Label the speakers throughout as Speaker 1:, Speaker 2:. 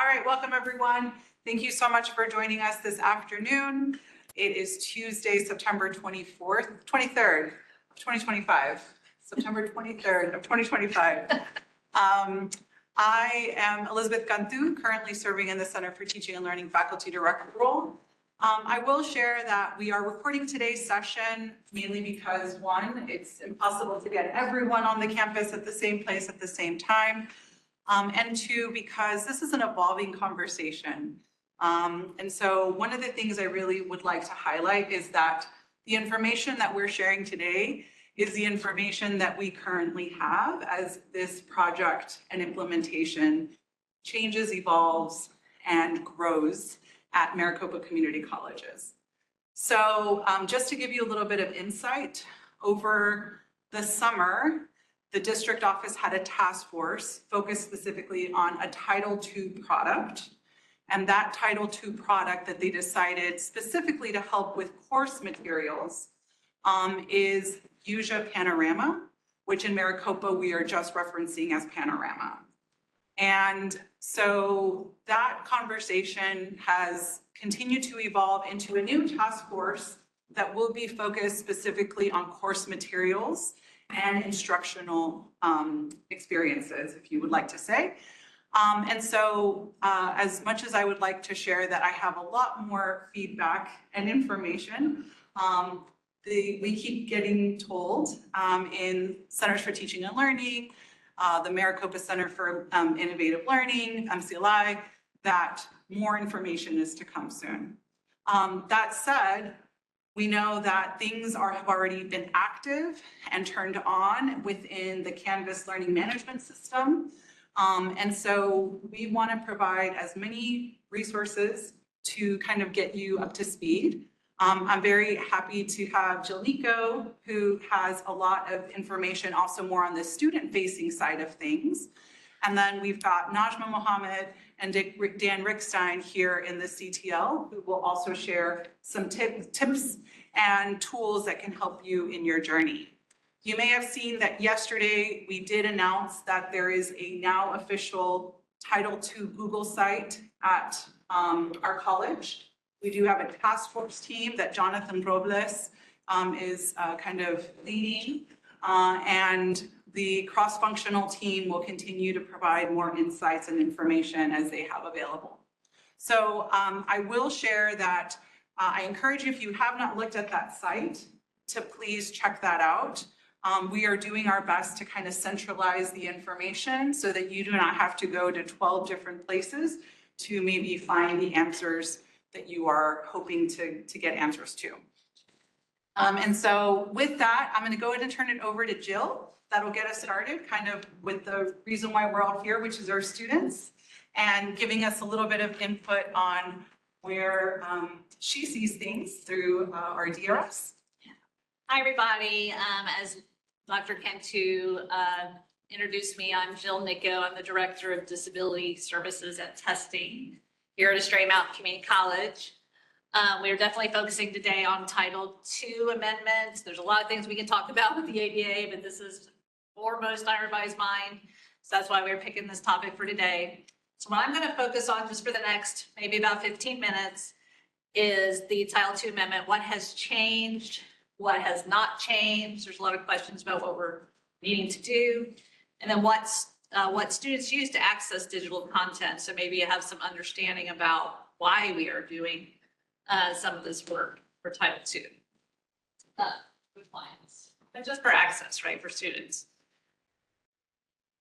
Speaker 1: right, welcome everyone. Thank you so much for joining us this afternoon. It is Tuesday, September 23rd of 2025. September 23rd of 2025. I am Elizabeth Cantu, currently serving in the Center for Teaching and Learning faculty director role. I will share that we are recording today's session mainly because, one, it's impossible to get everyone on the campus at the same place at the same time. And two, because this is an evolving conversation. And so one of the things I really would like to highlight is that the information that we're sharing today is the information that we currently have as this project and implementation changes, evolves, and grows at Maricopa Community Colleges. So just to give you a little bit of insight, over the summer, the district office had a task force focused specifically on a Title II product. And that Title II product that they decided specifically to help with course materials is USIA Panorama, which in Maricopa we are just referencing as Panorama. And so that conversation has continued to evolve into a new task force that will be focused specifically on course materials and instructional experiences, if you would like to say. And so as much as I would like to share that I have a lot more feedback and information, we keep getting told in Centers for Teaching and Learning, the Maricopa Center for Innovative Learning, MCLI, that more information is to come soon. That said, we know that things have already been active and turned on within the Canvas learning management system. And so we want to provide as many resources to kind of get you up to speed. I'm very happy to have Nico, who has a lot of information also more on the student-facing side of things. And then we've got Najmah Muhammad and Dan Reichstein here in the CTL, who will also share some tips and tools that can help you in your journey. You may have seen that yesterday we did announce that there is a now official Title II Google site at our college. We do have a task force team that Jonathan Robles is kind of leading, and the cross-functional team will continue to provide more insights and information as they have available. So I will share that I encourage you, if you have not looked at that site, to please check that out. We are doing our best to kind of centralize the information so that you do not have to go to 12 different places to maybe find the answers that you are hoping to get answers to. And so with that, I'm going to go ahead and turn it over to Jill. That'll get us started kind of with the reason why we're all here, which is our students, and giving us a little bit of input on where she sees things through our DRS.
Speaker 2: Hi, everybody. As Dr. Cantu introduced me, I'm Jill Nico. I'm the Director of Disability Services and Testing here at Estrella Mountain Community College. We are definitely focusing today on Title II amendments. There's a lot of things we can talk about with the ADA, but this is foremost on everybody's mind. So that's why we're picking this topic for today. So what I'm going to focus on just for the next maybe about 15 minutes is the Title II amendment. What has changed? What has not changed? There's a lot of questions about what we're needing to do. And then what students use to access digital content. So maybe you have some understanding about why we are doing some of this work for Title II with clients, but just for access, right, for students.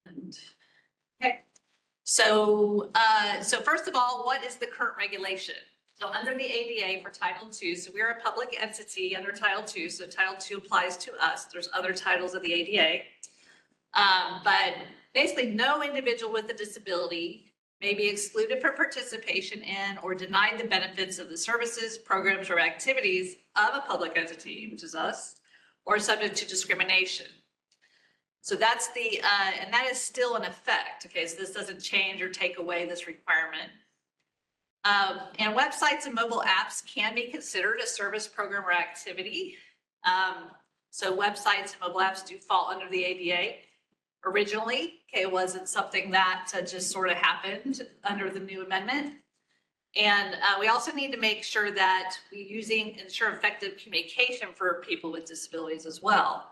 Speaker 2: And, okay, so first of all, what is the current regulation? So under the ADA for Title II, so we're a public entity under Title II, so Title II applies to us. There's other titles of the ADA, but basically no individual with a disability may be excluded from participation in or denied the benefits of the services, programs, or activities of a public entity, which is us, or subject to discrimination. So that's the, and that is still in effect. Okay, so this doesn't change or take away this requirement. And websites and mobile apps can be considered a service, program, or activity. So websites and mobile apps do fall under the ADA originally. Okay, it wasn't something that just sort of happened under the new amendment. And we also need to make sure that we ensure effective communication for people with disabilities as well.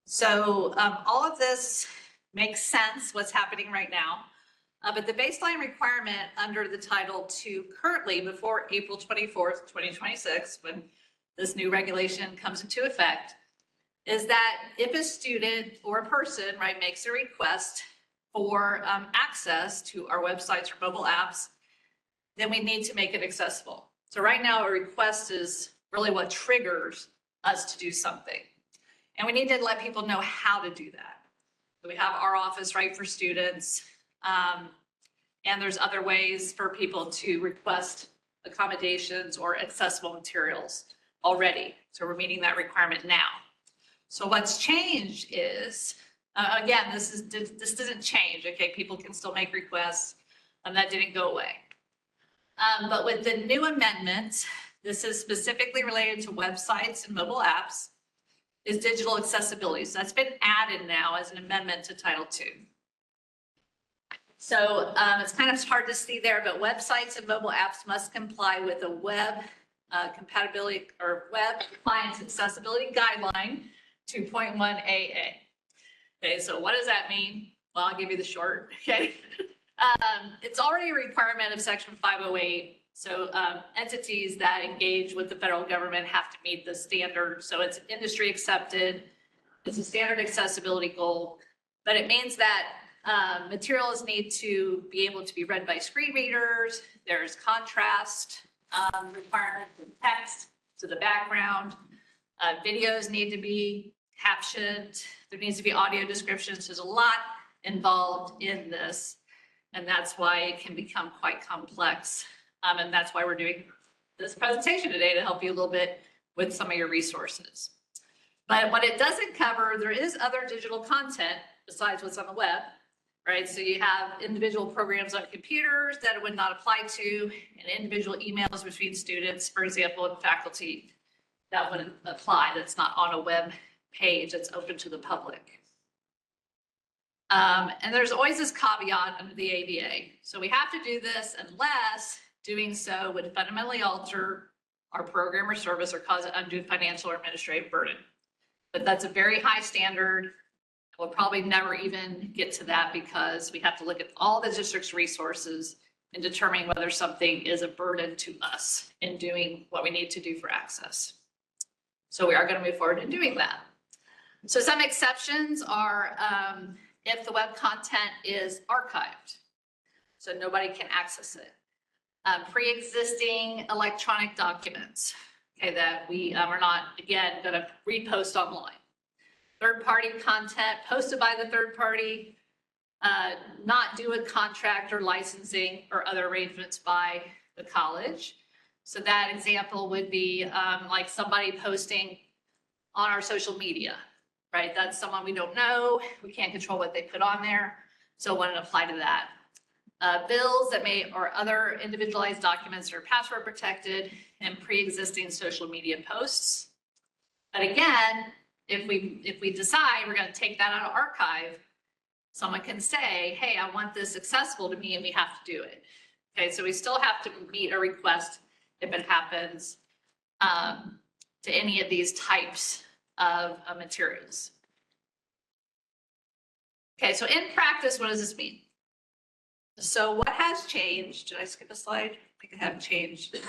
Speaker 2: So all of this makes sense, what's happening right now. But the baseline requirement under the Title II currently before April 24th, 2026, when this new regulation comes into effect, is that if a student or a person, right, makes a request for access to our websites or mobile apps, then we need to make it accessible. So right now, a request is really what triggers us to do something. And we need to let people know how to do that. So we have our office, right, for students. And there's other ways for people to request accommodations or accessible materials already. So we're meeting that requirement now. So what's changed is, again, this doesn't change, okay? People can still make requests, and that didn't go away. But with the new amendment, this is specifically related to websites and mobile apps, is digital accessibility. So that's been added now as an amendment to Title II. So it's kind of hard to see there, but websites and mobile apps must comply with a web compatibility or web compliance accessibility guideline 2.1 AA. Okay, so what does that mean? Well, I'll give you the short, okay? It's already a requirement of Section 508. So entities that engage with the federal government have to meet the standard. So it's industry accepted. It's a standard accessibility goal, but it means that materials need to be able to be read by screen readers. There's contrast requirement for text to the background. Videos need to be captioned. There needs to be audio descriptions. There's a lot involved in this, and that's why it can become quite complex. And that's why we're doing this presentation today, to help you a little bit with some of your resources. But what it doesn't cover, there is other digital content besides what's on the web, right? So you have individual programs on computers that it would not apply to, and individual emails between students, for example, and faculty, that wouldn't apply. That's not on a web page that's open to the public. And there's always this caveat under the ADA. So we have to do this unless doing so would fundamentally alter our program or service or cause an undue financial or administrative burden. But that's a very high standard. We'll probably never even get to that because we have to look at all the district's resources and determine whether something is a burden to us in doing what we need to do for access. So we are going to move forward in doing that. So some exceptions are if the web content is archived, so nobody can access it. Pre-existing electronic documents, okay, that we are not, again, going to repost online. Third-party content posted by the third party, not do a contract or licensing or other arrangements by the college. So that example would be like somebody posting on our social media, right? That's someone we don't know. We can't control what they put on there. So it wouldn't apply to that. Bills that may, or other individualized documents that are password protected, and pre-existing social media posts. But again, if we decide we're going to take that out of archive, someone can say, hey, I want this accessible to me, and we have to do it. Okay, so we still have to meet a request if it happens to any of these types of materials. Okay, so in practice, what does this mean? So what has changed? Did I skip a slide? I think I have changed.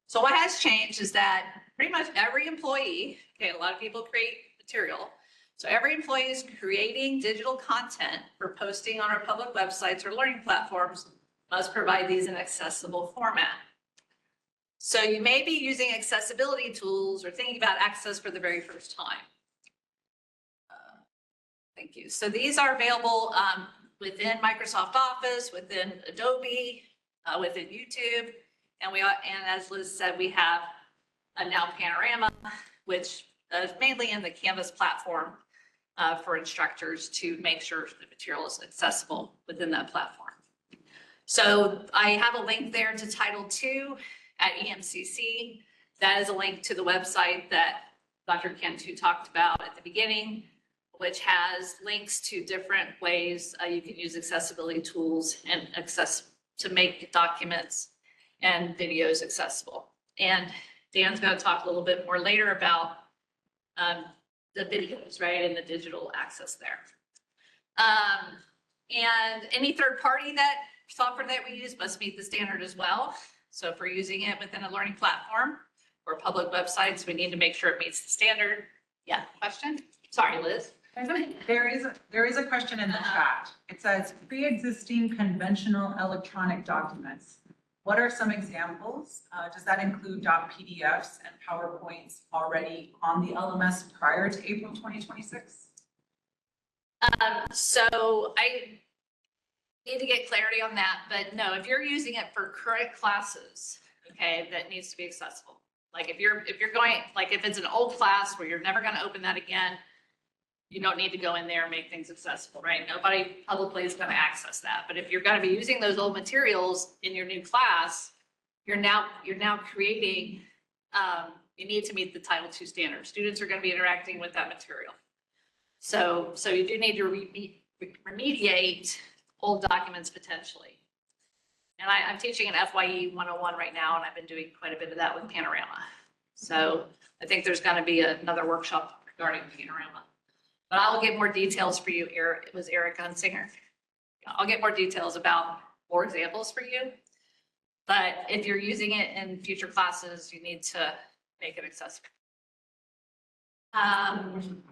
Speaker 2: So what has changed is that pretty much every employee, okay, a lot of people create material. So every employee is creating digital content for posting on our public websites or learning platforms must provide these in accessible format. So you may be using accessibility tools or thinking about access for the very first time. Thank you. So these are available within Microsoft Office, within Adobe, within YouTube, and as Liz said, we have a now Panorama, which is mainly in the Canvas platform for instructors to make sure the material is accessible within that platform. So I have a link there to Title II at EMCC. That is a link to the website that Dr. Cantu talked about at the beginning, which has links to different ways you can use accessibility tools and to make documents and videos accessible. And Dan's going to talk a little bit more later about the videos, right, and the digital access there. And any third party software that we use must meet the standard as well. So if we're using it within a learning platform or public websites, we need to make sure it meets the standard. Yeah, question? Sorry, Liz.
Speaker 1: There is a question in the chat. It says pre-existing conventional electronic documents. What are some examples? Does that include .pdfs and PowerPoints already on the LMS prior to April 2026?
Speaker 2: So I need to get clarity on that, but no, if you're using it for current classes, okay, that needs to be accessible. Like if you're going, like if it's an old class where you're never going to open that again, you don't need to go in there and make things accessible, right? Nobody publicly is going to access that. But if you're going to be using those old materials in your new class, you're now creating, you need to meet the Title II standards. Students are going to be interacting with that material. So you do need to remediate old documents potentially. And I'm teaching an FYE 101 right now, and I've been doing quite a bit of that with Panorama. So I think there's going to be another workshop regarding Panorama. But I'll get more details for you, Eric. It was Eric Hunsinger. I'll get more details about more examples for you. But if you're using it in future classes, you need to make it accessible.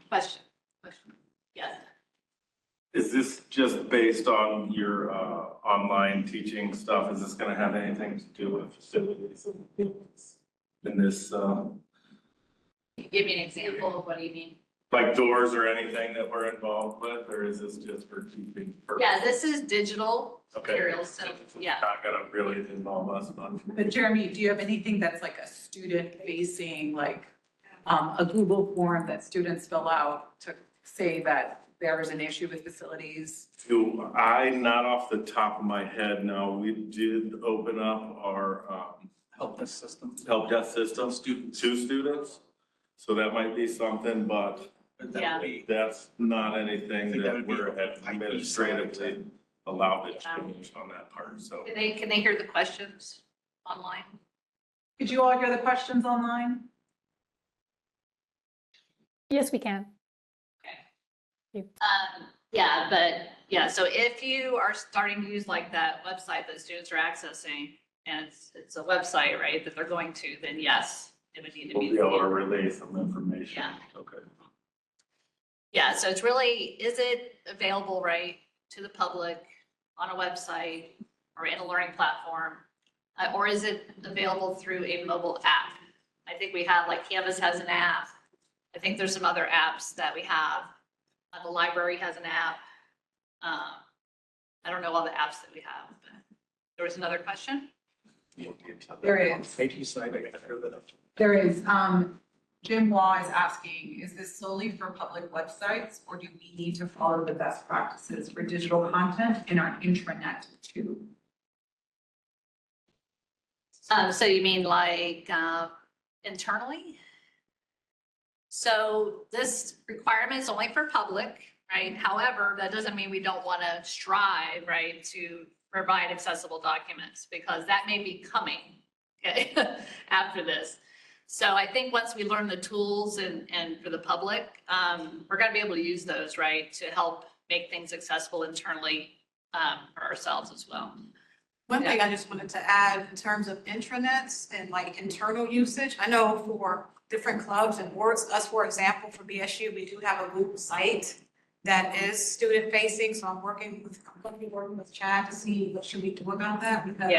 Speaker 2: Question. Yes.
Speaker 3: Is this just based on your online teaching stuff? Is this going to have anything to do with facilities in this?
Speaker 2: Give me an example of what do you mean?
Speaker 3: Like doors or anything that we're involved with, or is this just for teaching purposes?
Speaker 2: Yeah, this is digital materials, so yeah.
Speaker 3: Not gonna really involve us much.
Speaker 1: But Jeremy, do you have anything that's like a student facing, like a Google form that students fill out to say that there is an issue with facilities?
Speaker 3: Not off the top of my head, no. We did open up our help desk system to students. So that might be something, but
Speaker 2: Yeah.
Speaker 3: that's not anything that we're administratively allowed to change on that part, so.
Speaker 2: Can they hear the questions online?
Speaker 1: Could you all hear the questions online?
Speaker 4: Yes, we can.
Speaker 2: Yeah, so if you are starting to use like that website that students are accessing, and it's a website, right, that they're going to, then yes, it would need to
Speaker 3: We'll be able to relay some information.
Speaker 2: Yeah.
Speaker 3: Okay.
Speaker 2: Yeah, so it's really, is it available, right, to the public on a website or in a learning platform? Or is it available through a mobile app? I think we have, like Canvas has an app. I think there's some other apps that we have. The library has an app. I don't know all the apps that we have, but there was another question?
Speaker 1: There is. There is. Jim Law is asking, is this solely for public websites, or do we need to follow the best practices for digital content in our intranet too?
Speaker 2: So you mean like internally? So this requirement is only for public, right? However, that doesn't mean we don't want to strive, right, to provide accessible documents, because that may be coming, okay, after this. So I think once we learn the tools and for the public, we're going to be able to use those, right, to help make things accessible internally for ourselves as well.
Speaker 5: One thing I just wanted to add in terms of intranets and like internal usage, I know for different clubs and boards, us, for example, for BSU, we do have a Google site that is student facing. So I'm going to be working with Chad to see what should we do about that, because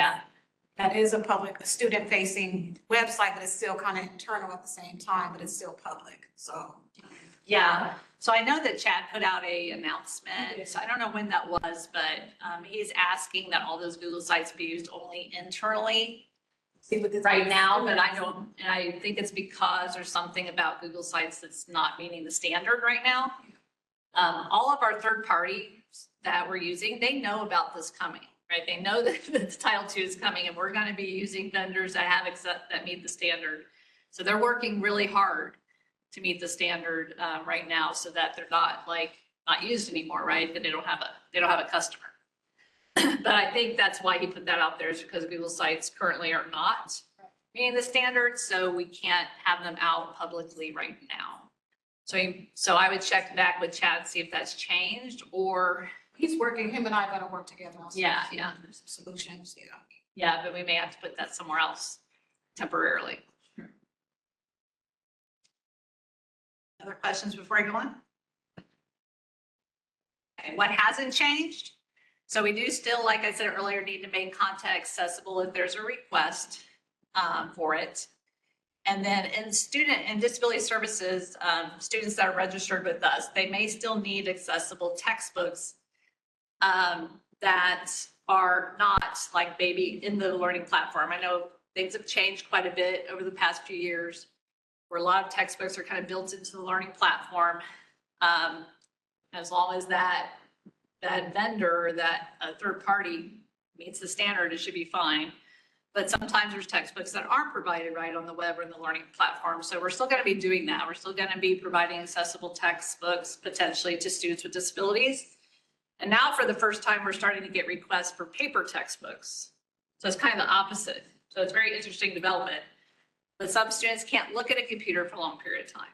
Speaker 5: that is a student facing website, but it's still kind of internal at the same time, but it's still public. So.
Speaker 2: Yeah, so I know that Chad put out a announcement, so I don't know when that was, but he's asking that all those Google sites be used only internally right now, but I think it's because there's something about Google sites that's not meeting the standard right now. All of our third parties that we're using, they know about this coming, right? They know that the Title II is coming, and we're going to be using vendors that meet the standard. So they're working really hard to meet the standard right now, so that they're not used anymore, right? That they don't have a customer. But I think that's why he put that out there, is because Google Sites currently are not meeting the standard, so we can't have them out publicly right now. So I would check back with Chad, see if that's changed, or
Speaker 5: He's working, him and I are gonna work together on some
Speaker 2: Yeah.
Speaker 5: solutions, yeah.
Speaker 2: yeah, but we may have to put that somewhere else temporarily.
Speaker 1: Other questions before I go on?
Speaker 2: Okay, what hasn't changed? So we do still, like I said earlier, need to make content accessible if there's a request for it. And then in disability services, students that are registered with us, they may still need accessible textbooks that are not like maybe in the learning platform. I know things have changed quite a bit over the past few years, where a lot of textbooks are kind of built into the learning platform. As long as that vendor, that third party meets the standard, it should be fine. But sometimes there's textbooks that aren't provided right on the web or in the learning platform. So we're still going to be doing that. We're still going to be providing accessible textbooks potentially to students with disabilities. And now for the first time, we're starting to get requests for paper textbooks. So it's kind of the opposite. So it's very interesting development. But some students can't look at a computer for a long period of time,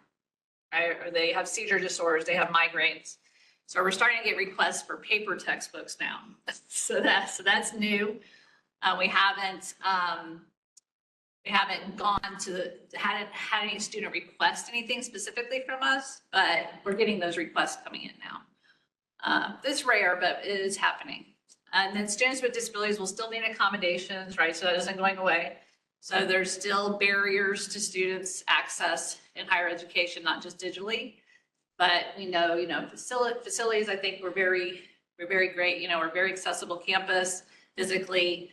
Speaker 2: right? Or they have seizure disorders, they have migraines. So we're starting to get requests for paper textbooks now. So that's new. We haven't gone to hadn't had any student request anything specifically from us, but we're getting those requests coming in now. It's rare, but it is happening. And then students with disabilities will still need accommodations, right? So that isn't going away. So there's still barriers to students' access in higher education, not just digitally. But we know, facilities, I think we're very great. We're a very accessible campus physically,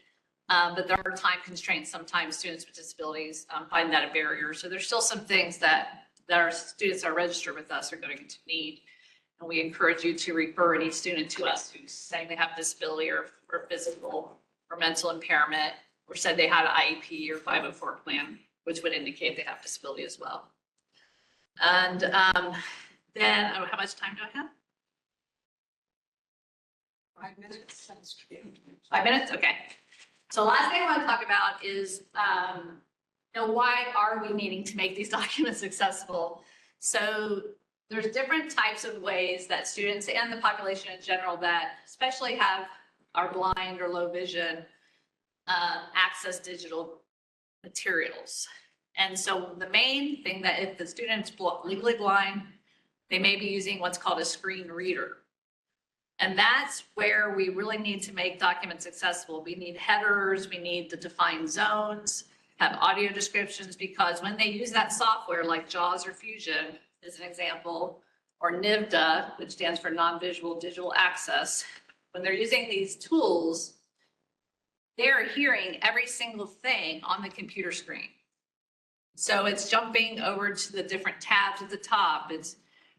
Speaker 2: but there are time constraints. Sometimes students with disabilities find that a barrier. So there's still some things that our students that are registered with us are going to need. And we encourage you to refer any student to us who's saying they have disability or physical or mental impairment, or said they had an IEP or 504 plan, which would indicate they have disability as well. And then, how much time do I have?
Speaker 5: 5 minutes.
Speaker 2: 5 minutes? Okay. So last thing I want to talk about is, why are we needing to make these documents accessible? So there's different types of ways that students and the population in general that especially are blind or low vision access digital materials. And so the main thing that if the student's legally blind, they may be using what's called a screen reader. And that's where we really need to make documents accessible. We need headers, we need to define zones, have audio descriptions, because when they use that software like JAWS or Fusion, as an example, or NVDA, which stands for non-visual digital access, when they're using these tools, they're hearing every single thing on the computer screen. So it's jumping over to the different tabs at the top. It's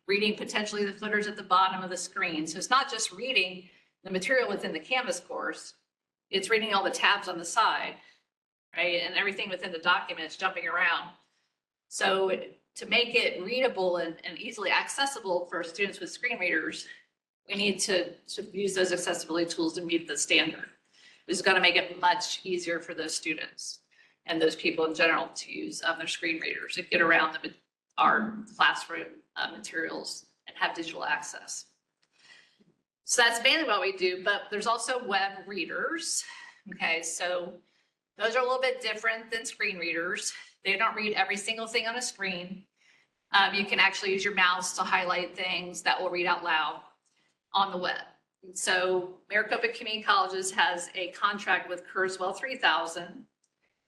Speaker 2: reading potentially the footers at the bottom of the screen. So it's not just reading the material within the Canvas course, it's reading all the tabs on the side, right? And everything within the document is jumping around. So to make it readable and easily accessible for students with screen readers, we need to use those accessibility tools to meet the standard. It's going to make it much easier for those students and those people in general to use their screen readers and get around our classroom materials and have digital access. So that's mainly what we do, but there's also web readers. Okay, so those are a little bit different than screen readers. They don't read every single thing on a screen. You can actually use your mouse to highlight things that will read out loud on the web. So Maricopa Community Colleges has a contract with Kurzweil 3000,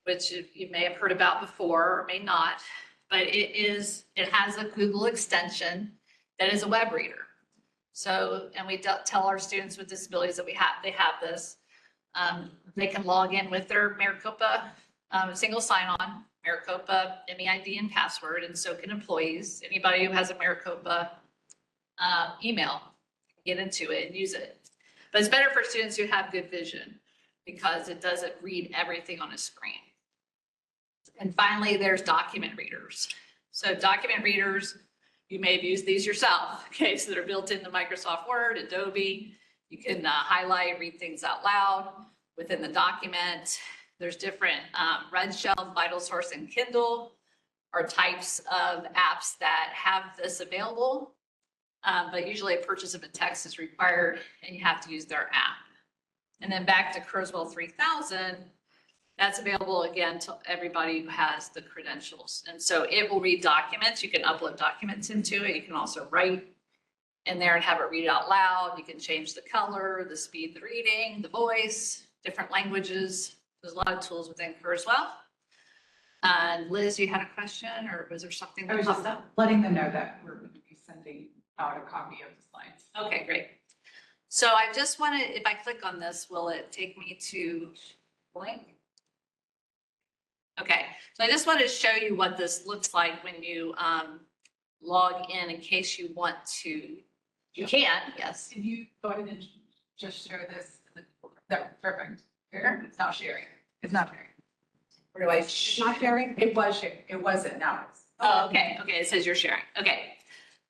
Speaker 2: which you may have heard about before or may not, but it has a Google extension that is a web reader. So, and we tell our students with disabilities that they have this. They can log in with their Maricopa single sign-on, Maricopa MEID and password, and so can employees. Anybody who has a Maricopa email, get into it and use it. But it's better for students who have good vision because it doesn't read everything on a screen. And finally, there's document readers. So document readers, you may have used these yourself, okay, so they're built into Microsoft Word, Adobe. You can highlight, read things out loud within the document. There's different Red Shell, Vital Source, and Kindle are types of apps that have this available. But usually a purchase of a text is required and you have to use their app. And then back to Kurzweil 3000, that's available again to everybody who has the credentials. And so it will read documents. You can upload documents into it. You can also write in there and have it read it out loud. You can change the color, the speed, the reading, the voice, different languages. There's a lot of tools within Kurzweil. And Liz, you had a question, or was there something?
Speaker 4: I was just letting them know that we're going to be sending out a copy of the slides.
Speaker 2: Okay, great. So I just want to, if I click on this, will it take me to blank? Okay, so I just wanted to show you what this looks like when you log in case you want to. You can, yes.
Speaker 4: Can you go ahead and just share this? There, perfect. Here, it's not sharing. It's not sharing.
Speaker 5: Where do I?
Speaker 4: It's not sharing. It was sharing. It wasn't. Now it's.
Speaker 2: Oh, okay, okay, it says you're sharing. Okay.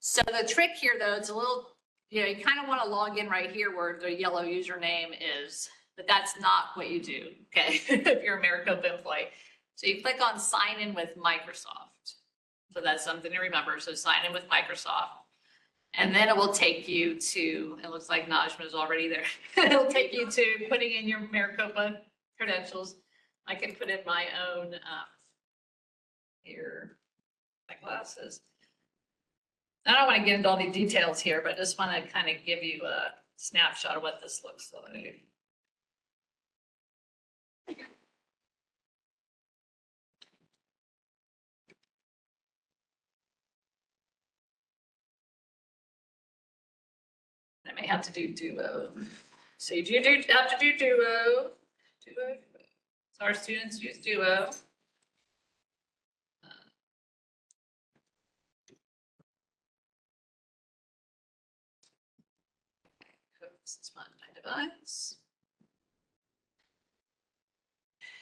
Speaker 2: So the trick here though, it's a little, you kind of want to log in right here where the yellow username is, but that's not what you do, okay? If you're a Maricopa employee. So you click on sign in with Microsoft. So that's something to remember. So sign in with Microsoft. And then it will take you to, it looks like Najmah is already there. It'll take you to putting in your Maricopa credentials. I can put in my own here, my glasses. I don't want to get into all the details here, but I just want to kind of give you a snapshot of what this looks like. I may have to do Duo. So you have to do Duo. So our students use Duo. This is my device.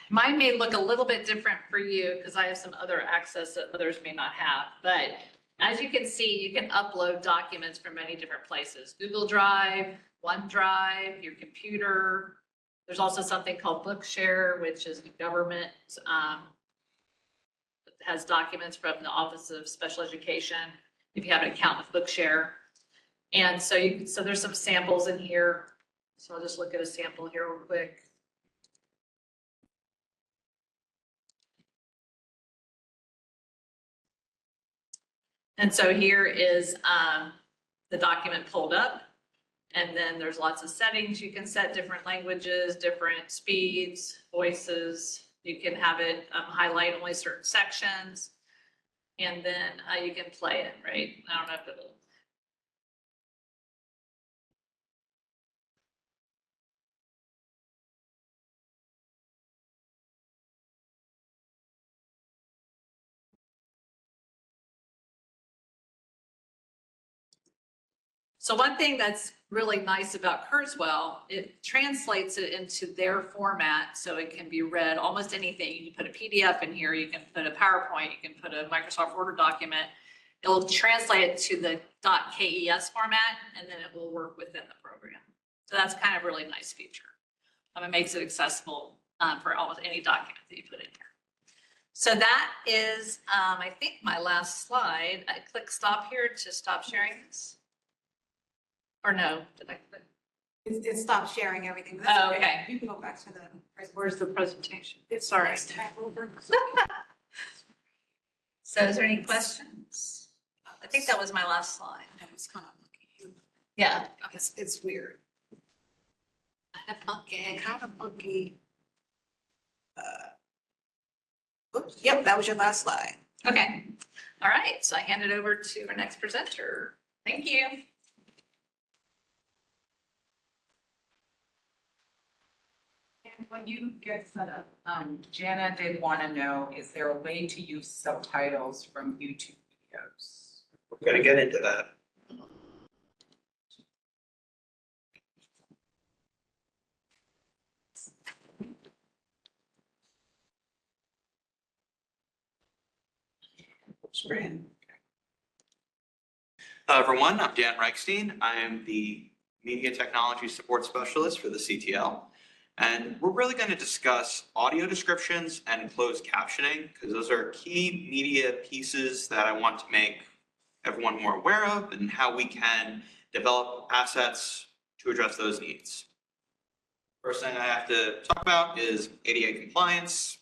Speaker 2: Mine may look a little bit different for you because I have some other access that others may not have. But as you can see, you can upload documents from many different places. Google Drive, OneDrive, your computer. There's also something called Bookshare, which is the government has documents from the Office of Special Education if you have an account with Bookshare. And so so there's some samples in here. So I'll just look at a sample here real quick. And so here is the document pulled up. And then there's lots of settings. You can set different languages, different speeds, voices. You can have it highlight only certain sections. And then you can play it, right? I don't know if it'll. So one thing that's really nice about Kurzweil, it translates it into their format so it can be read almost anything. You can put a PDF in here, you can put a PowerPoint, you can put a Microsoft Word document. It'll translate it to the .kes format and then it will work within the program. So that's kind of a really nice feature. It makes it accessible for almost any document that you put in here. So that is, I think, my last slide. I click stop here to stop sharing this. Or no, did I click?
Speaker 5: It stopped sharing everything.
Speaker 2: Oh, okay.
Speaker 5: You can go back to the.
Speaker 2: Where's the presentation?
Speaker 5: It's
Speaker 2: Sorry.
Speaker 5: next tab over.
Speaker 2: So is there any questions? I think that was my last slide.
Speaker 5: That was kind of funky.
Speaker 2: Yeah.
Speaker 5: It's weird.
Speaker 2: Okay.
Speaker 5: Kind of funky. Oops, yep, that was your last slide.
Speaker 2: Okay. All right. So I hand it over to our next presenter. Thank you.
Speaker 4: And when you get set up, Jana did want to know, is there a way to use subtitles from YouTube videos?
Speaker 6: We're gonna get into that.
Speaker 1: Screen.
Speaker 6: Hello, everyone. I'm Dan Reichstein. I am the Media Technology Support Specialist for the CTL. And we're really going to discuss audio descriptions and closed captioning because those are key media pieces that I want to make everyone more aware of and how we can develop assets to address those needs. First thing I have to talk about is ADA compliance.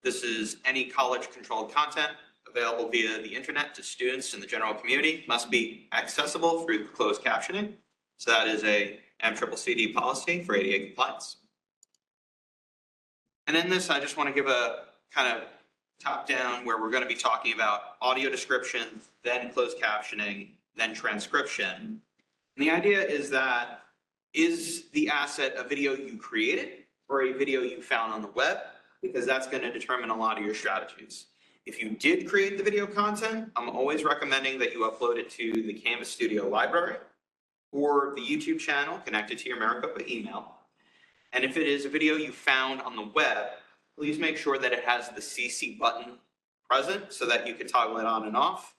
Speaker 6: This is any college-controlled content available via the internet to students in the general community must be accessible through closed captioning. So that is a MCCCD policy for ADA compliance. And in this, I just want to give a kind of top down where we're going to be talking about audio description, then closed captioning, then transcription. And the idea is that is the asset a video you created or a video you found on the web? Because that's going to determine a lot of your strategies. If you did create the video content, I'm always recommending that you upload it to the Canvas Studio library or the YouTube channel connected to your Maricopa email. And if it is a video you found on the web, please make sure that it has the CC button present so that you can toggle it on and off.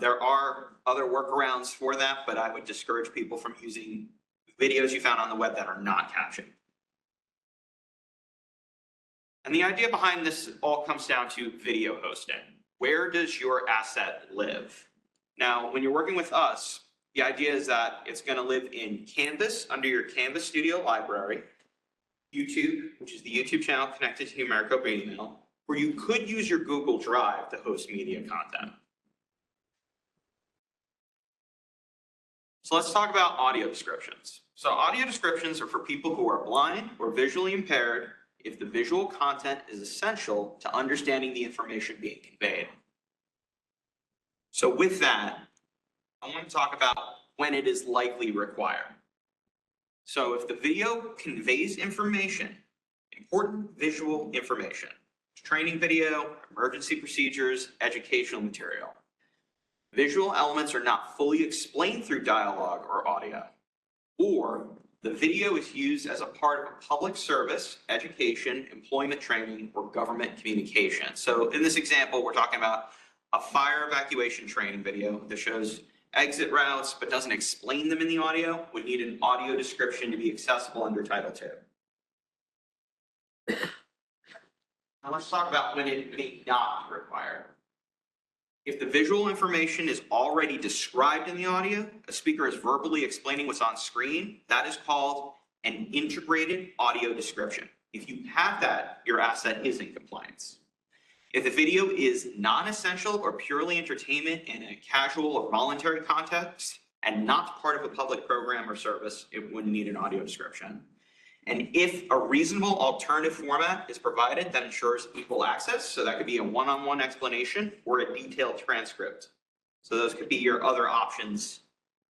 Speaker 6: There are other workarounds for that, but I would discourage people from using videos you found on the web that are not captioned. And the idea behind this all comes down to video hosting. Where does your asset live? Now, when you're working with us, the idea is that it's going to live in Canvas under your Canvas Studio library, YouTube, which is the YouTube channel connected to your Maricopa email, where you could use your Google Drive to host media content. So let's talk about audio descriptions. So audio descriptions are for people who are blind or visually impaired if the visual content is essential to understanding the information being conveyed. So with that, I want to talk about when it is likely required. So if the video conveys information, important visual information, training video, emergency procedures, educational material, visual elements are not fully explained through dialogue or audio, or the video is used as a part of a public service, education, employment training, or government communication. So in this example, we're talking about a fire evacuation training video that shows exit routes but doesn't explain them in the audio. Would need an audio description to be accessible under Title II. Now let's talk about when it may not be required. If the visual information is already described in the audio, a speaker is verbally explaining what's on screen, that is called an integrated audio description. If you have that, your asset is in compliance. If the video is non-essential or purely entertainment in a casual or voluntary context and not part of a public program or service, it wouldn't need an audio description. And if a reasonable alternative format is provided that ensures equal access, so that could be a one-on-one explanation or a detailed transcript. So those could be your other options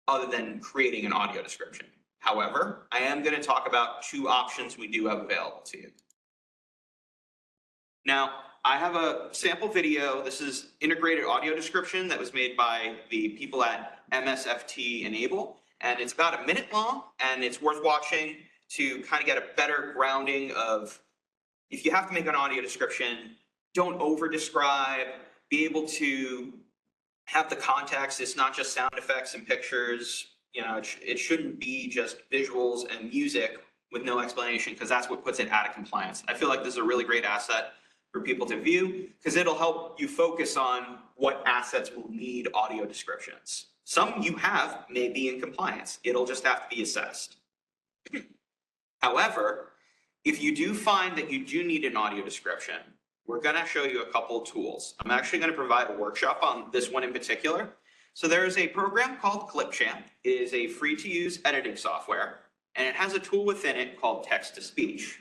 Speaker 6: other than creating an audio description. However, I am going to talk about two options we do have available to you. Now, I have a sample video. This is integrated audio description that was made by the people at MSFT Enable, and it's about a minute long, and it's worth watching to kind of get a better grounding of if you have to make an audio description, don't over describe, be able to have the context. It's not just sound effects and pictures. You know, it shouldn't be just visuals and music with no explanation because that's what puts it out of compliance. I feel like this is a really great asset for people to view because it'll help you focus on what assets will need audio descriptions. Some you have may be in compliance. It'll just have to be assessed. However, if you do find that you do need an audio description, we're going to show you a couple of tools. I'm actually going to provide a workshop on this one in particular. So there is a program called Clipchamp. It is a free-to-use editing software, and it has a tool within it called text-to-speech.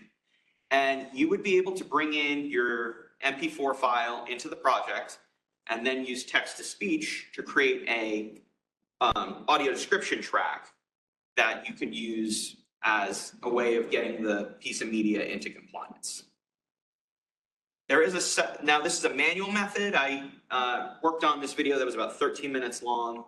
Speaker 6: And you would be able to bring in your MP4 file into the project and then use text-to-speech to create a audio description track that you could use as a way of getting the piece of media into compliance. There is now this is a manual method. I worked on this video that was about 13 minutes long.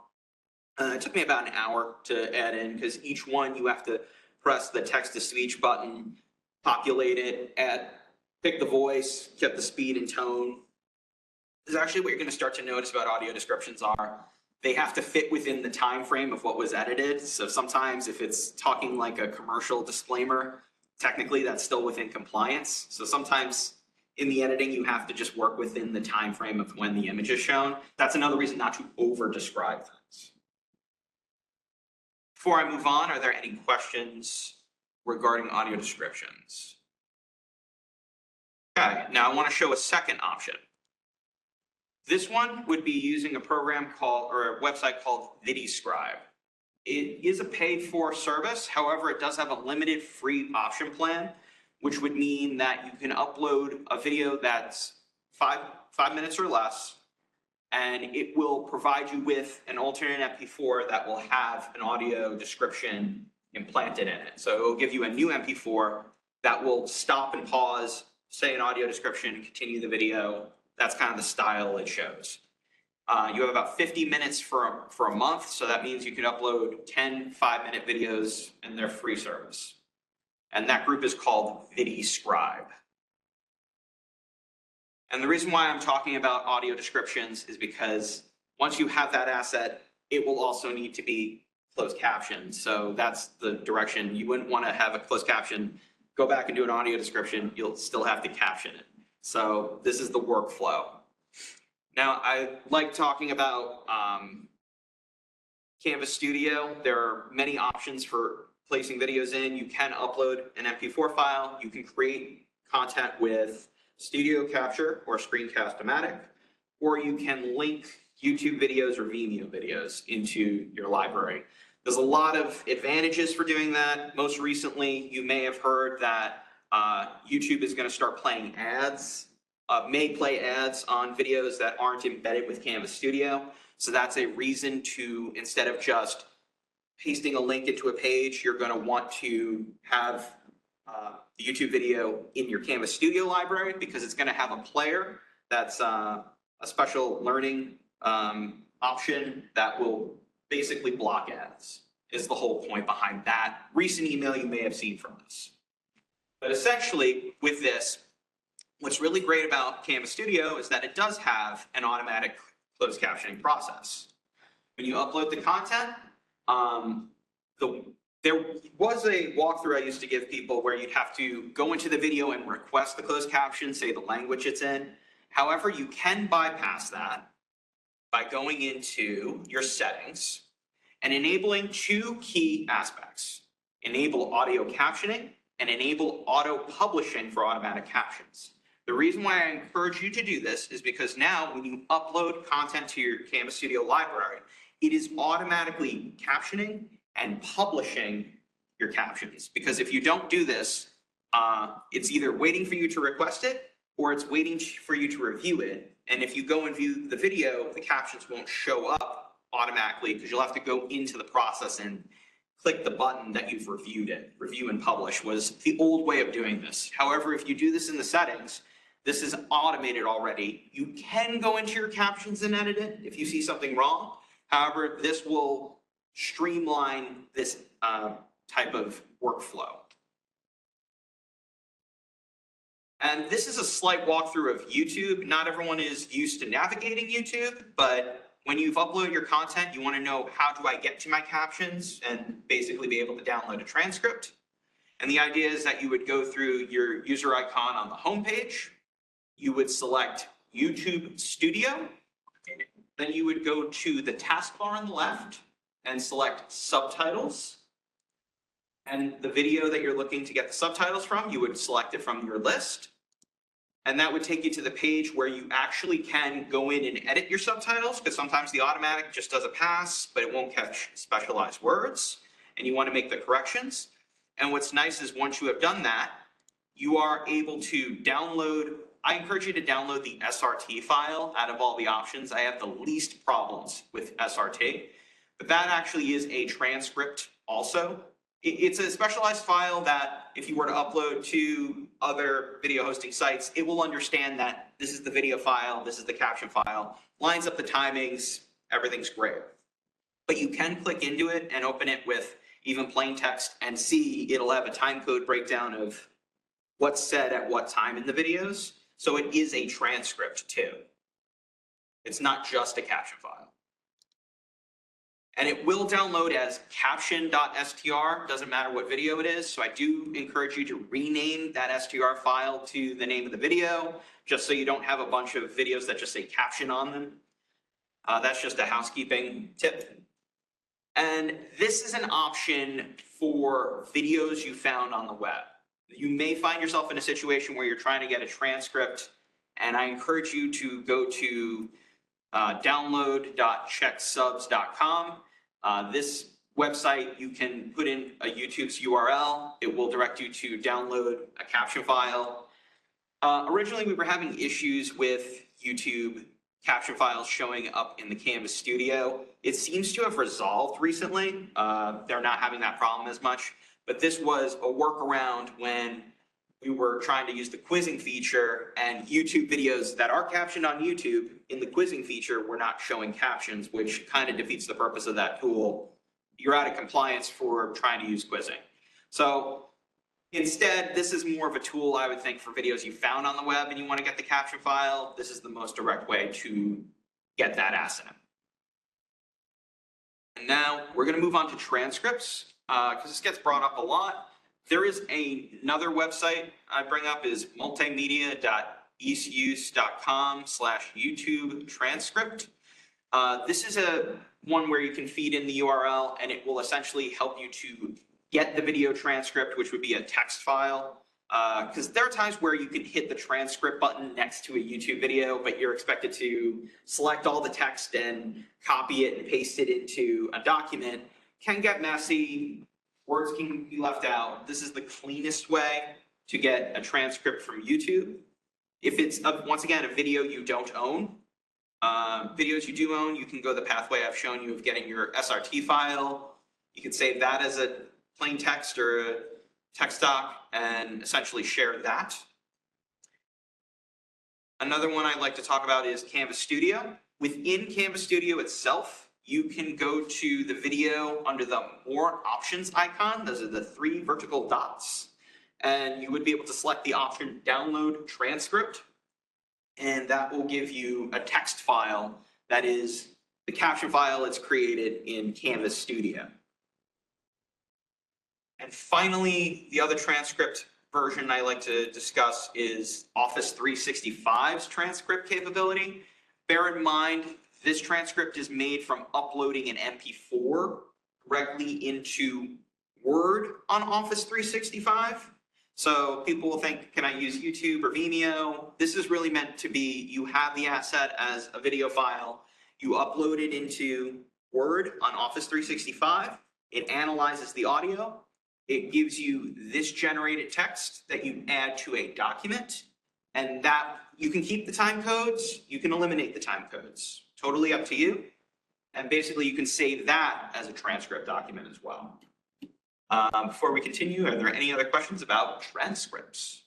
Speaker 6: It took me about an hour to add in because each one you have to press the text-to-speech button, populate it, pick the voice, get the speed and tone, is actually what you're going to start to notice about audio descriptions are they have to fit within the time frame of what was edited. So sometimes if it's talking like a commercial disclaimer, technically that's still within compliance. So sometimes in the editing, you have to just work within the time frame of when the image is shown. That's another reason not to over describe things. Before I move on, are there any questions regarding audio descriptions? Okay, now I want to show a second option. This one would be using a program called, or a website called VidiScribe. It is a paid for service. However, it does have a limited free option plan, which would mean that you can upload a video that's five minutes or less, and it will provide you with an alternate MP4 that will have an audio description implanted in it. So it will give you a new MP4 that will stop and pause, say an audio description, and continue the video. That's kind of the style it shows. You have about 50 minutes for a month, so that means you can upload 10 5-minute videos in their free service. And that group is called VidiScribe. And the reason why I'm talking about audio descriptions is because once you have that asset, it will also need to be closed captioned. So that's the direction. You wouldn't want to have a closed caption, go back and do an audio description, you'll still have to caption it. So this is the workflow. Now, I like talking about Canvas Studio. There are many options for placing videos in. You can upload an MP4 file. You can create content with Studio Capture or Screencast-O-Matic, or you can link YouTube videos or Vimeo videos into your library. There's a lot of advantages for doing that. Most recently, you may have heard that YouTube is going to start playing ads, may play ads on videos that aren't embedded with Canvas Studio. So that's a reason to, instead of just pasting a link into a page, you're going to want to have the YouTube video in your Canvas Studio library, because it's going to have a player that's a special learning option that will basically block ads, is the whole point behind that recent email you may have seen from us. But essentially, with this, what's really great about Canvas Studio is that it does have an automatic closed captioning process. When you upload the content, there was a walkthrough I used to give people where you'd have to go into the video and request the closed caption, say the language it's in. However, you can bypass that by going into your settings and enabling two key aspects: enable audio captioning and enable auto publishing for automatic captions. The reason why I encourage you to do this is because now when you upload content to your Canvas Studio library, it is automatically captioning and publishing your captions. Because if you don't do this, it's either waiting for you to request it or it's waiting for you to review it. And if you go and view the video, the captions won't show up automatically because you'll have to go into the process and click the button that you've reviewed it. Review and publish was the old way of doing this. However, if you do this in the settings, this is automated already. You can go into your captions and edit it if you see something wrong. However, this will streamline this type of workflow. And this is a slight walkthrough of YouTube. Not everyone is used to navigating YouTube, but when you've uploaded your content, you want to know, how do I get to my captions, and basically be able to download a transcript. And the idea is that you would go through your user icon on the home page. You would select YouTube Studio. Then you would go to the taskbar on the left and select subtitles. And the video that you're looking to get the subtitles from, you would select it from your list. And that would take you to the page where you actually can go in and edit your subtitles, because sometimes the automatic just does a pass, but it won't catch specialized words, and you want to make the corrections. And what's nice is once you have done that, you are able to download. I encourage you to download the SRT file out of all the options. I have the least problems with SRT, but that actually is a transcript also. It's a specialized file that if you were to upload to other video hosting sites, it will understand that this is the video file, this is the caption file, lines up the timings, everything's great. But you can click into it and open it with even plain text and see it'll have a time code breakdown of what's said at what time in the videos. So it is a transcript too. It's not just a caption file. And it will download as caption.str, doesn't matter what video it is. So I do encourage you to rename that str file to the name of the video, just so you don't have a bunch of videos that just say caption on them. That's just a housekeeping tip. And this is an option for videos you found on the web. You may find yourself in a situation where you're trying to get a transcript, and I encourage you to go to download.checksubs.com. This website, you can put in a YouTube's URL. It will direct you to download a caption file. Originally, we were having issues with YouTube caption files showing up in the Canvas Studio. It seems to have resolved recently. They're not having that problem as much, but this was a workaround when we were trying to use the quizzing feature, and YouTube videos that are captioned on YouTube in the quizzing feature were not showing captions, which kind of defeats the purpose of that tool. You're out of compliance for trying to use quizzing. So instead, this is more of a tool, I would think, for videos you found on the web and you want to get the caption file. This is the most direct way to get that asset. And now we're going to move on to transcripts, because this gets brought up a lot. There is another website I bring up, is multimedia.eastuse.com/YouTube transcript. This is one where you can feed in the URL, and it will essentially help you to get the video transcript, which would be a text file. Because there are times where you can hit the transcript button next to a YouTube video, but you're expected to select all the text and copy it and paste it into a document. Can get messy. Words can be left out. This is the cleanest way to get a transcript from YouTube. If it's, once again, a video you don't own, videos you do own, you can go the pathway I've shown you of getting your SRT file. You can save that as a plain text or a text doc and essentially share that. Another one I'd like to talk about is Canvas Studio. Within Canvas Studio itself, you can go to the video under the More Options icon. Those are the 3 vertical dots. And you would be able to select the option Download Transcript. And that will give you a text file that is the caption file it's created in Canvas Studio. And finally, the other transcript version I like to discuss is Office 365's transcript capability. Bear in mind, this transcript is made from uploading an MP4 directly into Word on Office 365. So people will think, can I use YouTube or Vimeo? This is really meant to be, you have the asset as a video file, you upload it into Word on Office 365, it analyzes the audio, it gives you this generated text that you add to a document, and that you can keep the time codes, you can eliminate the time codes. Totally up to you. And basically you can save that as a transcript document as well. Before we continue, are there any other questions about transcripts?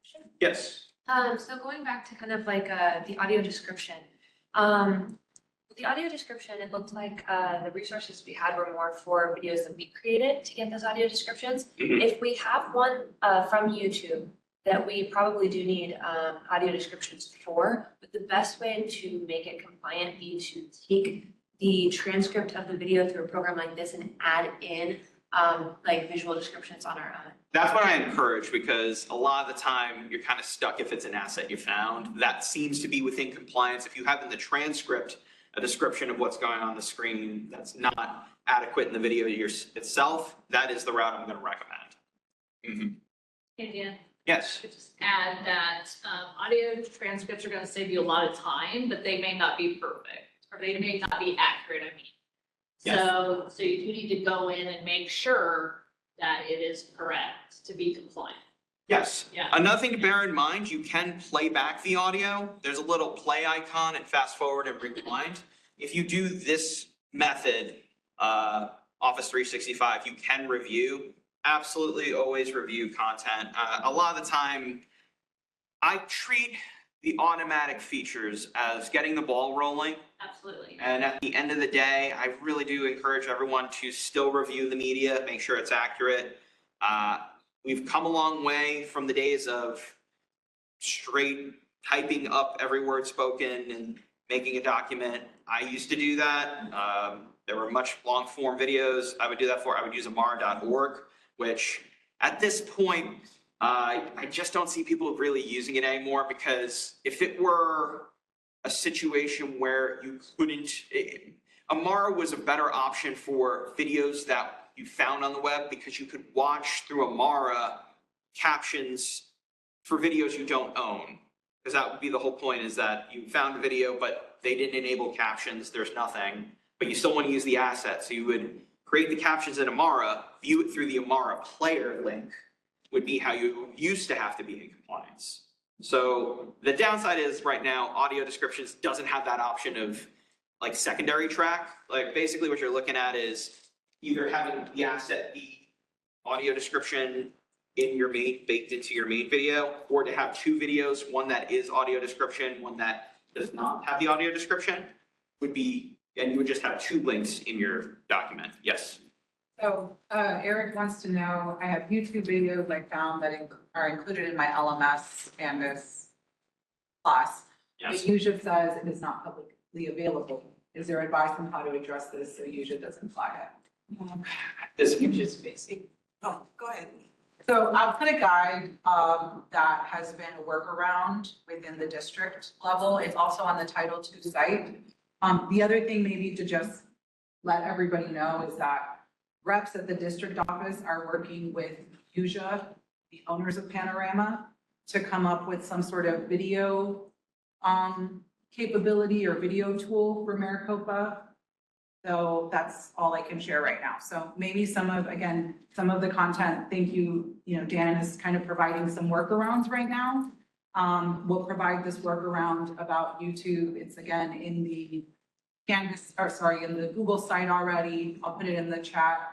Speaker 7: Sure.
Speaker 6: Yes.
Speaker 7: So going back to kind of like the audio description, with the audio description, it looked like the resources we had were more for videos that we created to get those audio descriptions. If we have one from YouTube that we probably do need audio descriptions for, but the best way to make it compliant be to take the transcript of the video through a program like this and add in like visual descriptions on our own.
Speaker 6: That's what I encourage, because a lot of the time you're kind of stuck if it's an asset you found. That seems to be within compliance. If you have in the transcript a description of what's going on the screen that's not adequate in the video itself, that is the route I'm going to recommend.
Speaker 2: Hey, Dan.
Speaker 6: Yes.
Speaker 2: Could just add that audio transcripts are going to save you a lot of time, but they may not be perfect, or they may not be accurate, I mean.
Speaker 6: Yes.
Speaker 2: So you do need to go in and make sure that it is correct to be compliant.
Speaker 6: Yes.
Speaker 2: Yeah.
Speaker 6: Another thing to bear in mind, you can play back the audio. There's a little play icon and fast forward and rewind. If you do this method, Office 365, you can review. Absolutely always review content. A lot of the time, I treat the automatic features as getting the ball rolling.
Speaker 2: Absolutely.
Speaker 6: And at the end of the day, I really do encourage everyone to still review the media, make sure it's accurate. We've come a long way from the days of straight typing up every word spoken and making a document. I used to do that. There were much long form videos I would do that for. I would use amara.org, which at this point, I just don't see people really using it anymore, because if it were a situation where you couldn't, Amara was a better option for videos that you found on the web, because you could watch through Amara captions for videos you don't own. Because that would be the whole point, is that you found a video, but they didn't enable captions, there's nothing, but you still want to use the asset. So you would create the captions in Amara, view it through the Amara player link, would be how you used to have to be in compliance. So the downside is right now, audio descriptions doesn't have that option of like secondary track. Like basically what you're looking at is either having the asset be audio description in your main, baked into your main video, or to have two videos, one that is audio description, one that does not have the audio description, would be, and you would just have two links in your document. Yes.
Speaker 4: So Eric wants to know, I have YouTube videos I found that are included in my LMS Canvas class.
Speaker 6: Yes.
Speaker 4: But USHA says it is not publicly available. Is there advice on how to address this so USHA doesn't flag it?
Speaker 6: This
Speaker 4: USHA's basic.
Speaker 5: Oh, go ahead.
Speaker 1: So I'll put a guide that has been a workaround within the district level. It's also on the Title II site. The other thing maybe to just let everybody know is that reps at the district office are working with USHA, the owners of Panorama, to come up with some sort of video capability or video tool for Maricopa. So that's all I can share right now. So maybe some of the content, thank you, Dan is kind of providing some workarounds right now. We'll provide this workaround about YouTube. It's again in the Canvas, or sorry, in the Google site already. I'll put it in the chat.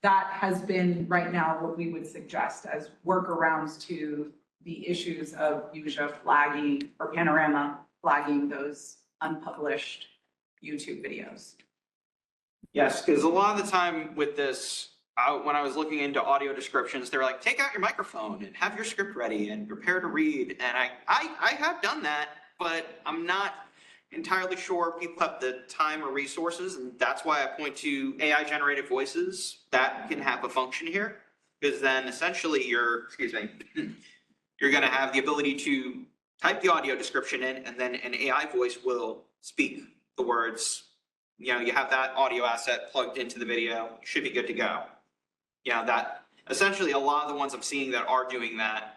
Speaker 1: That has been right now what we would suggest as workarounds to the issues of USHA flagging or Panorama flagging those unpublished YouTube videos.
Speaker 6: Yes, because a lot of the time with this, when I was looking into audio descriptions, they were like, take out your microphone and have your script ready and prepare to read. And I have done that, but I'm not entirely sure people have the time or resources. And that's why I point to AI generated voices that can have a function here. Because then essentially you're going to have the ability to type the audio description in, and then an AI voice will speak the words. You have that audio asset plugged into the video, you should be good to go. That essentially a lot of the ones I'm seeing that are doing that,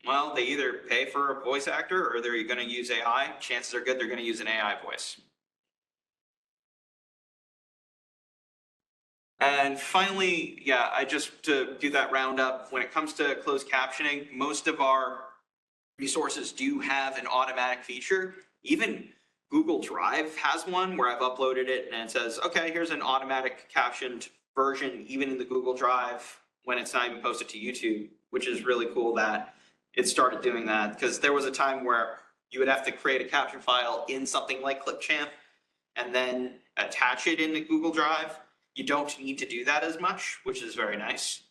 Speaker 6: well, they either pay for a voice actor or they're going to use AI. Chances are good they're going to use an AI voice. And finally, I just to do that roundup, when it comes to closed captioning, most of our resources do have an automatic feature. Even Google Drive has one where I've uploaded it and it says, okay, here's an automatic captioned version, even in the Google Drive when it's not even posted to YouTube, which is really cool that it started doing that, because there was a time where you would have to create a caption file in something like Clipchamp and then attach it into Google Drive. You don't need to do that as much, which is very nice.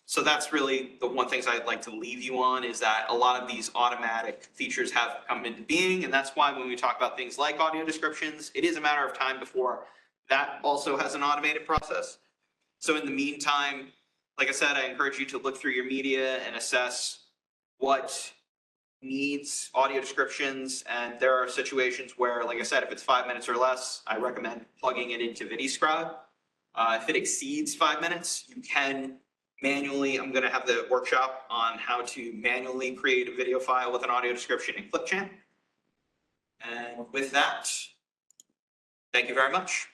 Speaker 6: So that's really the one things I'd like to leave you on, is that a lot of these automatic features have come into being. And that's why when we talk about things like audio descriptions, it is a matter of time before that also has an automated process. So in the meantime, like I said, I encourage you to look through your media and assess what needs audio descriptions. And there are situations where, like I said, if it's 5 minutes or less, I recommend plugging it into VidiScribe. If it exceeds 5 minutes, you can manually, I'm going to have the workshop on how to manually create a video file with an audio description in Clipchamp. And with that, thank you very much.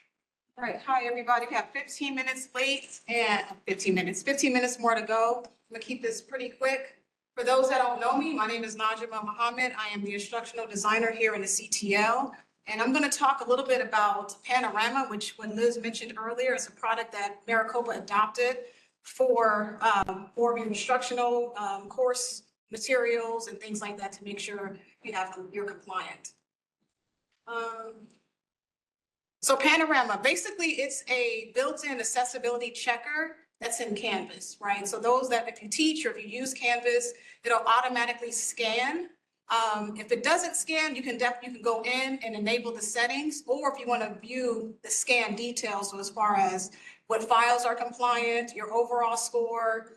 Speaker 5: All right, hi, everybody. We have 15 minutes late and 15 minutes more to go. I'm gonna keep this pretty quick. For those that don't know me, my name is Najmah Muhammad. I am the instructional designer here in the CTL. And I'm gonna talk a little bit about Panorama, which when Liz mentioned earlier, it's a product that Maricopa adopted for your instructional course materials and things like that to make sure you're compliant. So Panorama, basically it's a built-in accessibility checker that's in Canvas, right? So those that, if you teach or if you use Canvas, it'll automatically scan If it doesn't scan, you can go in and enable the settings, or if you want to view the scan details, so as far as what files are compliant, your overall score,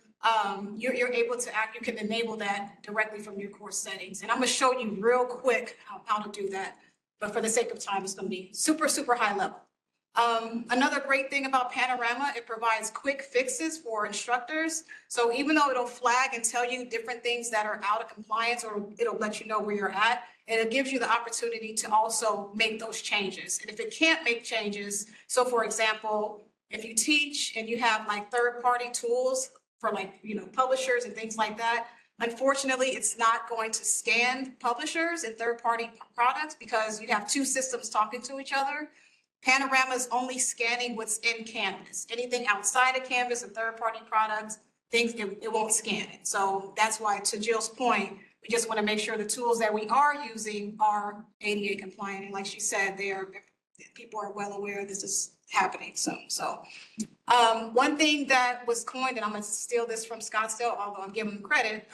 Speaker 5: you're able to you can enable that directly from your course settings. And I'm gonna show you real quick how to do that. But for the sake of time, it's gonna be super, super high level. Another great thing about Panorama, it provides quick fixes for instructors. So even though it'll flag and tell you different things that are out of compliance, or it'll let you know where you're at, and it gives you the opportunity to also make those changes. And if it can't make changes, so for example, if you teach and you have like third-party tools for like, publishers and things like that, unfortunately, it's not going to scan publishers and third-party products because you have two systems talking to each other. Panorama is only scanning what's in Canvas. Anything outside of Canvas and third-party products, it won't scan it. So that's why, to Jill's point, we just want to make sure the tools that we are using are ADA compliant. And like she said, people are well aware this is happening. So one thing that was coined, and I'm going to steal this from Scottsdale, although I'm giving them credit,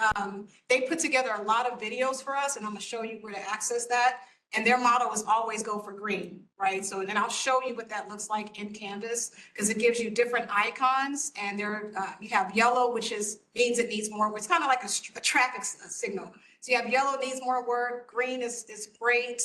Speaker 5: they put together a lot of videos for us, and I'm going to show you where to access that. And their motto is always go for green, right? So then I'll show you what that looks like in Canvas, because it gives you different icons, and you have yellow, which means it needs more work. It's kind of like a traffic signal. So you have yellow needs more work, green is great,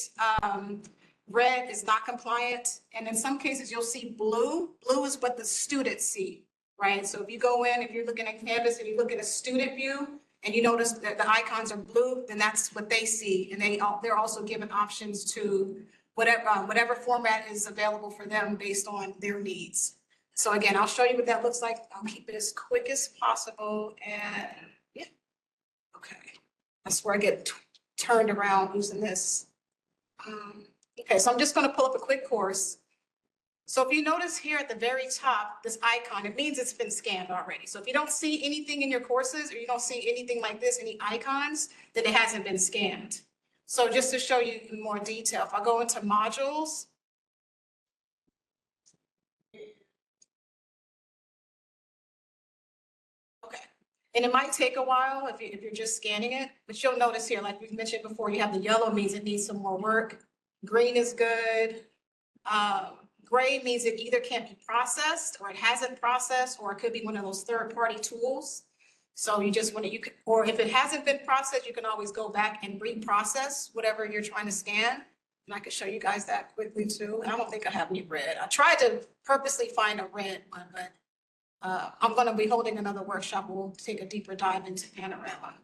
Speaker 5: red is not compliant, and in some cases you'll see blue. Blue is what the students see, right? So if you go in, if you're looking at Canvas and you look at a student view, and you notice that the icons are blue, then that's what they see. And they're also given options to whatever format is available for them based on their needs. So again, I'll show you what that looks like. I'll keep it as quick as possible. And yeah, okay. That's where I get turned around using this. Okay, so I'm just gonna pull up a quick course. So if you notice here at the very top, this icon, it means it's been scanned already. So if you don't see anything in your courses, or you don't see anything like this, any icons, then it hasn't been scanned. So just to show you in more detail, if I go into modules. Okay, and it might take a while if you're just scanning it, but you'll notice here, like we mentioned before, you have the yellow means it needs some more work. Green is good. Gray means it either can't be processed, or it hasn't processed, or it could be one of those third-party tools. So you just want to, or if it hasn't been processed, you can always go back and reprocess whatever you're trying to scan. And I can show you guys that quickly too. And I don't think I have any red. I tried to purposely find a red one, but I'm going to be holding another workshop where we'll take a deeper dive into Panorama.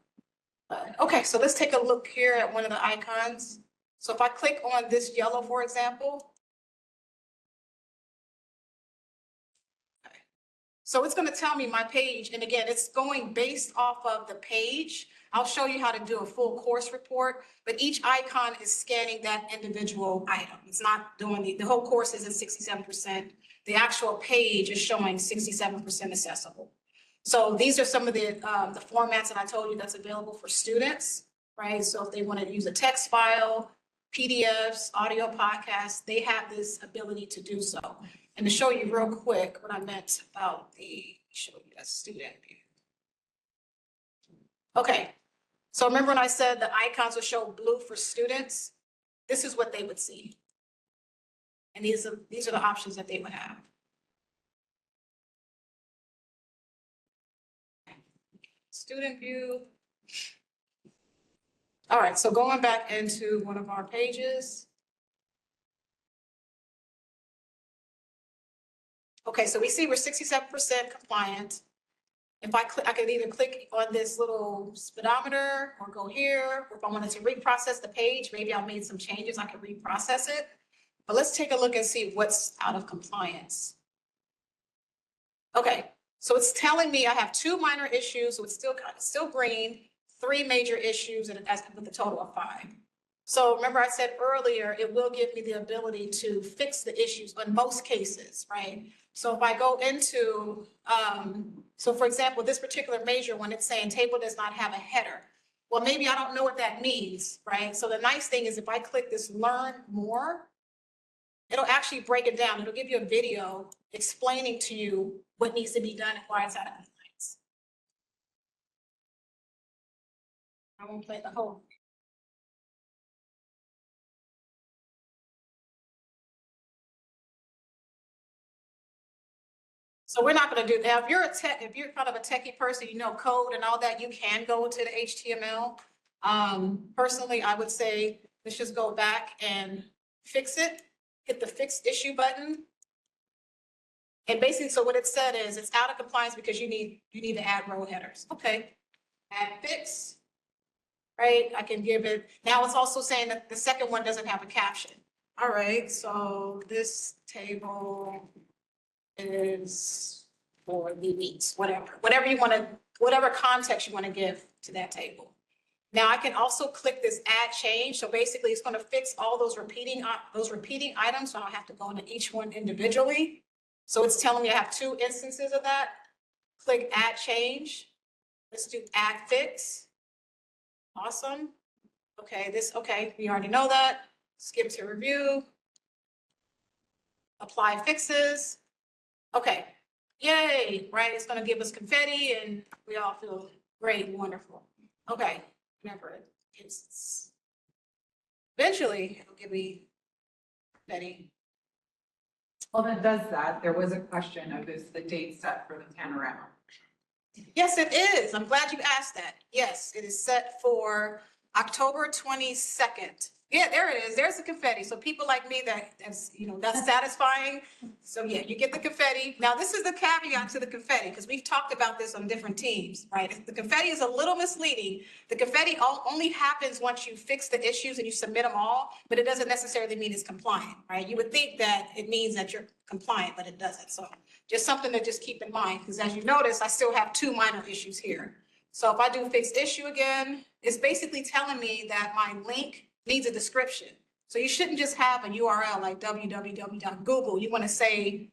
Speaker 5: Okay, so let's take a look here at one of the icons. So if I click on this yellow, for example, so it's going to tell me my page. And again, it's going based off of the page. I'll show you how to do a full course report, but each icon is scanning that individual item. It's not doing the whole course isn't 67%. The actual page is showing 67% accessible. So these are some of the formats that I told you that's available for students, right? So if they want to use a text file, PDFs, audio podcasts, they have this ability to do so. And to show you real quick what I meant about show you that student view. Okay, so remember when I said the icons will show blue for students? This is what they would see. And these are the options that they would have. Student view. All right, so going back into one of our pages. Okay, so we see we're 67% compliant. If I click, I can either click on this little speedometer or go here, or if I wanted to reprocess the page, maybe I made some changes, I can reprocess it. But let's take a look and see what's out of compliance. Okay, so it's telling me I have 2 minor issues, so it's still green, 3 major issues, and with a total of 5. So remember I said earlier, it will give me the ability to fix the issues in most cases, right? So if I go into, so for example, this particular major one, it's saying table does not have a header. Well, maybe I don't know what that means, right? So the nice thing is if I click this learn more, it'll actually break it down. It'll give you a video explaining to you what needs to be done and why it's out of compliance. I won't play the whole. So we're not gonna do that. If you're kind of a techie person, you know code and all that, you can go to the HTML. Personally, I would say, let's just go back and fix it, hit the fix issue button. And basically, so what it said is it's out of compliance because you need to add row headers. Okay, add fix. Right, I can give it, now it's also saying that the second one doesn't have a caption. All right, so this table is for the weeks, whatever you want to, whatever context you want to give to that table. Now I can also click this add change. So basically it's going to fix all those repeating items. So I don't have to go into each one individually. So it's telling me I have 2 instances of that. Click add change. Let's do add fix. Awesome. Okay, okay, we already know that. Skip to review. Apply fixes. Okay, yay, right? It's gonna give us confetti and we all feel great and wonderful. Okay, remember it's eventually it'll give me confetti.
Speaker 4: Well, that does that. There was a question of is the date set for the panorama?
Speaker 5: Yes, it is. I'm glad you asked that. Yes, it is set for October 22nd. Yeah, there it is. There's the confetti. So people like me, that's satisfying. So yeah, you get the confetti. Now, this is the caveat to the confetti, because we've talked about this on different teams, right? The confetti is a little misleading. The confetti only happens once you fix the issues and you submit them all, but it doesn't necessarily mean it's compliant, right? You would think that it means that you're compliant, but it doesn't. So just something to just keep in mind, because as you notice, I still have 2 minor issues here. So if I do fixed issue again, it's basically telling me that my link needs a description. So you shouldn't just have a URL like www.google. You want to say,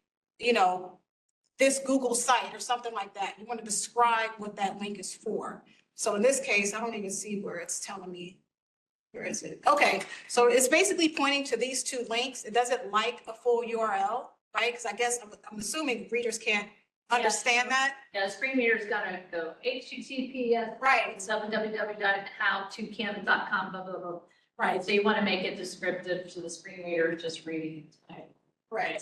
Speaker 5: this Google site or something like that. You want to describe what that link is for. So in this case, I don't even see where it's telling me. Where is it? Okay, so it's basically pointing to these 2 links. It doesn't like a full URL, right? Because I guess I'm assuming readers can't understand that.
Speaker 2: Yeah, the screen reader is gonna go HTTPS.
Speaker 5: Right.
Speaker 2: www.howtocanvas.com, blah, blah, blah.
Speaker 5: Right.
Speaker 2: So you want to make it descriptive to the screen reader just reading.
Speaker 5: Right.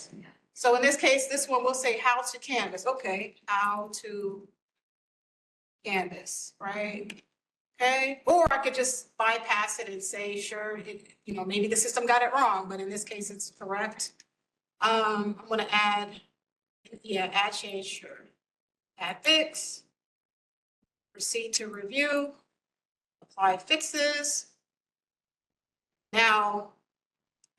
Speaker 5: So in this case, this one will say how to Canvas. Okay, how to Canvas, right? Okay, or I could just bypass it and say, sure, maybe the system got it wrong, but in this case, it's correct. I'm gonna add change, sure. Add fix. Proceed to review. Apply fixes. Now,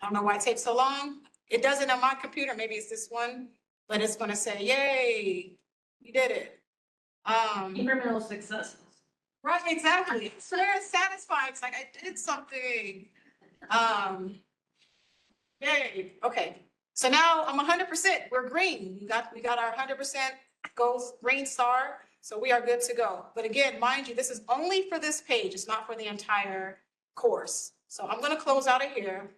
Speaker 5: I don't know why it takes so long. It doesn't on my computer, maybe it's this one, but it's gonna say, yay, you did it.
Speaker 2: Incremental successes.
Speaker 5: Right, exactly. It's very satisfying. It's like I did something. Yay. Okay. So now I'm 100%. We're green. We got our 100% goes green star. So we are good to go. But again, mind you, this is only for this page. It's not for the entire course. So I'm going to close out of here.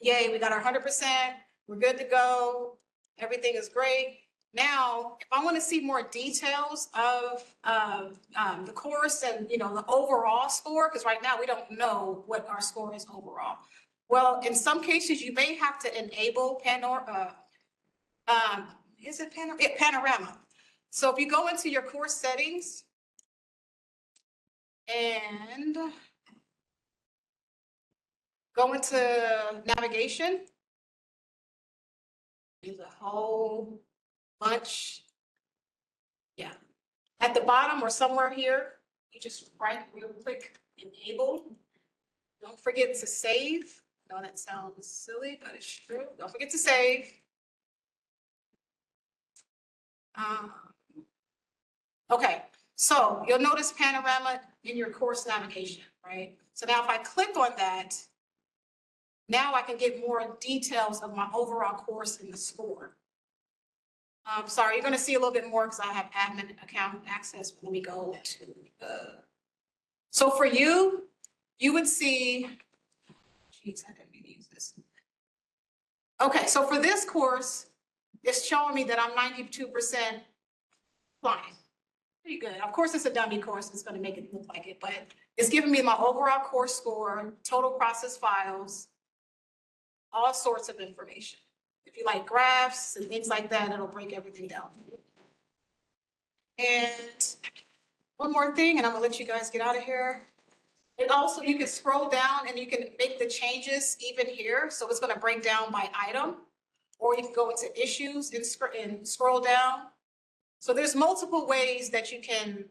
Speaker 5: Yay, we got our 100%. We're good to go. Everything is great. Now, if I want to see more details of the course and, the overall score, because right now we don't know what our score is overall. Well, in some cases, you may have to enable panorama. So if you go into your course settings and go into navigation, there's a whole bunch. Yeah. At the bottom or somewhere here, you just right real quick, enable. Don't forget to save. I know that sounds silly, but it's true. Don't forget to save. Okay, so you'll notice panorama in your course navigation, right? So now if I click on that, now I can get more details of my overall course and the score. Sorry, you're going to see a little bit more because I have admin account access. Let me go to so for you, you would see, geez, I didn't mean to use this. Okay, so for this course, it's showing me that I'm 92% flying. Pretty good. Of course, it's a dummy course. It's going to make it look like it, but it's giving me my overall course score, total process files, all sorts of information. If you like graphs and things like that, it'll break everything down. And one more thing, and I'm gonna let you guys get out of here. And also, you can scroll down and you can make the changes even here. So it's gonna break down by item, or you can go into issues and scroll down. So there's multiple ways that you can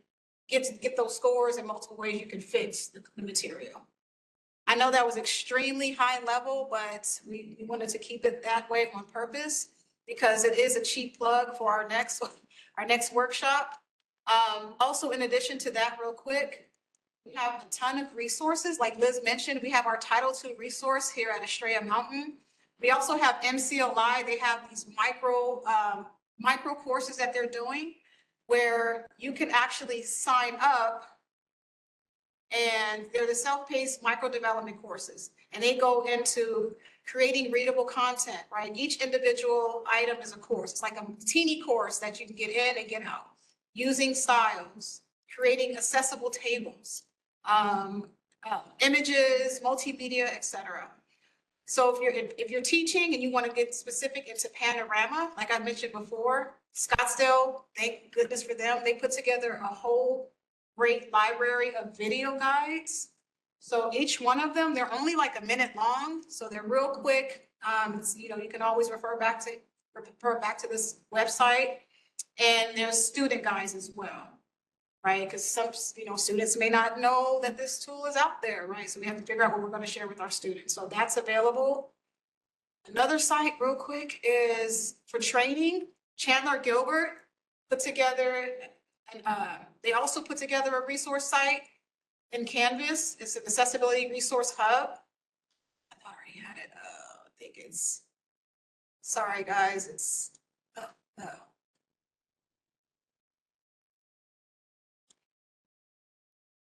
Speaker 5: get those scores, and multiple ways you can fix the material. I know that was extremely high level, but we wanted to keep it that way on purpose because it is a cheap plug for our next workshop. Also, in addition to that, real quick, we have a ton of resources. Like Liz mentioned, we have our Title II resource here at Estrella Mountain. We also have MCLI. They have these micro courses that they're doing where you can actually sign up, and they're the self-paced micro development courses. And they go into creating readable content, right? Each individual item is a course. It's like a teeny course that you can get in and get out. Using styles, creating accessible tables, images, multimedia, etc. So if you're teaching and you want to get specific into Panorama, like I mentioned before, Scottsdale, thank goodness for them, they put together a whole great library of video guides. So each one of them, they're only like a minute long, so they're real quick. You can always refer back to this website, and there's student guides as well, right? Because some students may not know that this tool is out there, right? So we have to figure out what we're going to share with our students. So that's available. Another site, real quick, is for training. Chandler Gilbert put together. They also put together a resource site in Canvas. It's an accessibility resource hub. I already had it. I think it's, sorry guys, it's,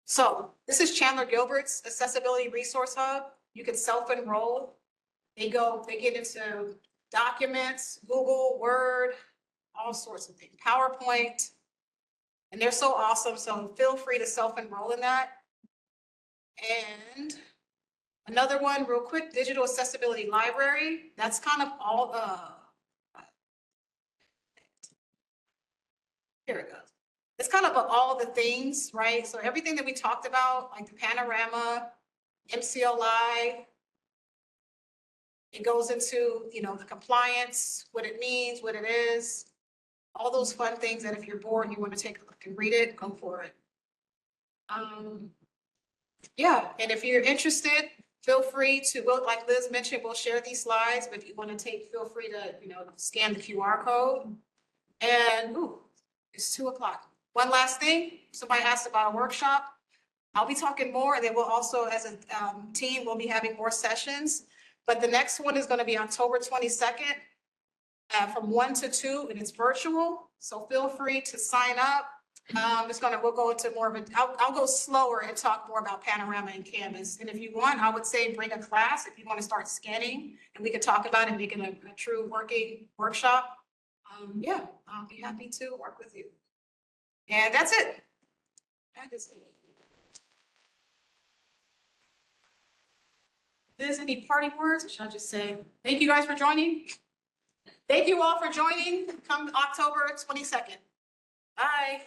Speaker 5: So this is Chandler Gilbert's accessibility resource hub. You can self-enroll. They get into documents, Google, Word, all sorts of things, PowerPoint. And they're so awesome, so feel free to self-enroll in that. And another one, real quick, Digital Accessibility Library. That's kind of all, here it goes. It's kind of all the things, right? So everything that we talked about, like the Panorama, MCLI, it goes into, the compliance, what it means, what it is. All those fun things that if you're bored and you want to take a look and read it, go for it. Yeah, and if you're interested, feel free to, like Liz mentioned, we'll share these slides, but if you want to feel free to, scan the QR code. And it's 2:00. One last thing, somebody asked about a workshop. I'll be talking more, and then we'll also, as a team, we'll be having more sessions. But the next one is going to be October 22nd. From 1 to 2, and it's virtual. So feel free to sign up. We'll go into more of a, I'll go slower and talk more about Panorama and Canvas. And if you want, I would say bring a class if you want to start scanning, and we could talk about it, making a true working workshop. Yeah, I'll be happy to work with you. And that's it. That is it. If there's any parting words, or should I just say, thank you guys for joining? Thank you all for joining. Come October 22nd. Bye.